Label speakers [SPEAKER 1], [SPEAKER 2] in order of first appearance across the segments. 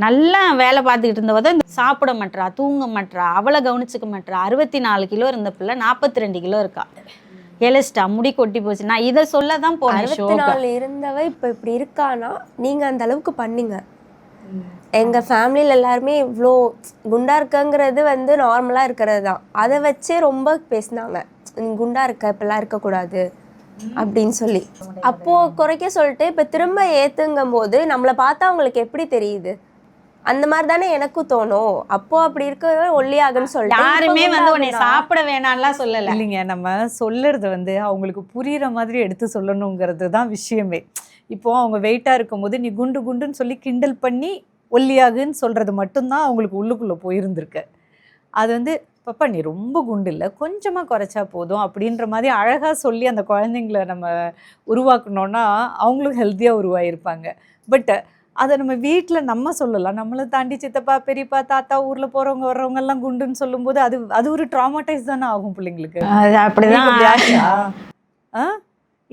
[SPEAKER 1] நல்லா வேலை பார்த்துக்கிட்டு இருந்தவ இந்த சாப்பிட மாட்டா, தூங்க மாட்டா, அவளை கவனிச்சுக்க மாட்டா. 64 கிலோ இருந்த பிள்ளை 42 கிலோ இருக்கா. எலிஸ்டா முடி கொட்டி போச்சு. நான் இதை சொல்ல தான் போனேன்.
[SPEAKER 2] 64 இருந்தவ இப்போ இப்படி இருக்கானா நீங்கள் அந்த அளவுக்கு பண்ணீங்க. எங்கள் ஃபேமிலியில் எல்லாருமே இவ்வளோ குண்டா இருக்கங்கிறது வந்து நார்மலாக இருக்கிறது தான். அதை வச்சே ரொம்ப பேசினாங்க, குண்டா இருக்க இப்பெல்லாம் இருக்கக்கூடாது அப்படின்னு சொல்லி. அப்போது குறைக்க சொல்லிட்டு இப்போ திரும்ப ஏற்றுங்கும் போது நம்மளை பார்த்தா அவங்களுக்கு எப்படி தெரியுது? அந்த மாதிரி தானே எனக்கும் தோணும். அப்போ அப்படி இருக்க ஒல்லியாகுன்னு சொல்லிட்டு
[SPEAKER 1] யாருமே வந்து உன்னை சாப்பிட வேணாம்லாம் சொல்லலை.
[SPEAKER 3] இல்லைங்க, நம்ம சொல்லுறது வந்து அவங்களுக்கு புரிகிற மாதிரி எடுத்து சொல்லணுங்கிறது தான் விஷயமே. இப்போது அவங்க வெயிட்டாக இருக்கும்போது நீ குண்டு குண்டுன்னு சொல்லி கிண்டல் பண்ணி ஒல்லியாகுன்னு சொல்கிறது மட்டும்தான் அவங்களுக்கு உள்ளுக்குள்ளே போயிருந்திருக்கு. அது வந்து பாப்பா நீ ரொம்ப குண்டு இல்லை, கொஞ்சமாக குறைச்சா போதும் அப்படின்ற மாதிரி அழகாக சொல்லி அந்த குழந்தைங்கள நம்ம உருவாக்கணுன்னா அவங்களும் ஹெல்த்தியாக உருவாகிருப்பாங்க. பட் அதை நம்ம வீட்டில் நம்ம சொல்லலாம். நம்மளை தாண்டி சித்தப்பா பெரியப்பா தாத்தா ஊரில் போகிறவங்க வர்றவங்க எல்லாம் குண்டுன்னு சொல்லும்போது அது ஒரு ட்ராமாடைஸ் தானே ஆகும் பிள்ளைங்களுக்கு. அப்படிதான்.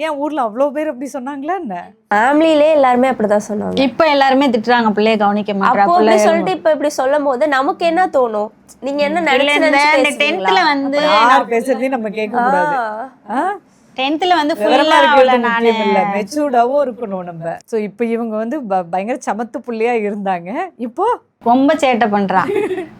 [SPEAKER 3] ஏன் ஊரில் அவ்வளோ பேர் அப்படி சொன்னாங்களா என்ன?
[SPEAKER 2] ஃபேமிலியிலே எல்லாருமே அப்படிதான் சொன்னாங்க.
[SPEAKER 1] இப்போ எல்லாருமே திட்டுறாங்க, பிள்ளைய கவனிக்க
[SPEAKER 2] மாட்டாங்க அப்படி சொல்லிட்டு இப்போ இப்படி சொல்லும் போது நமக்கு என்ன தோணும்? நீங்க என்ன நினைச்சு
[SPEAKER 1] 10th வந்து
[SPEAKER 3] பேசுறதே நம்ம கேட்க கூடாது.
[SPEAKER 1] 10th வந்து ஃபுல்லா
[SPEAKER 3] மெச்சூர்டாவும் இருக்கணும் நம்ம. ஸோ இப்போ இவங்க வந்து பயங்கர சமத்து புள்ளையா இருந்தாங்க, இப்போ
[SPEAKER 1] ரொம்ப சேட்டை பண்றான்.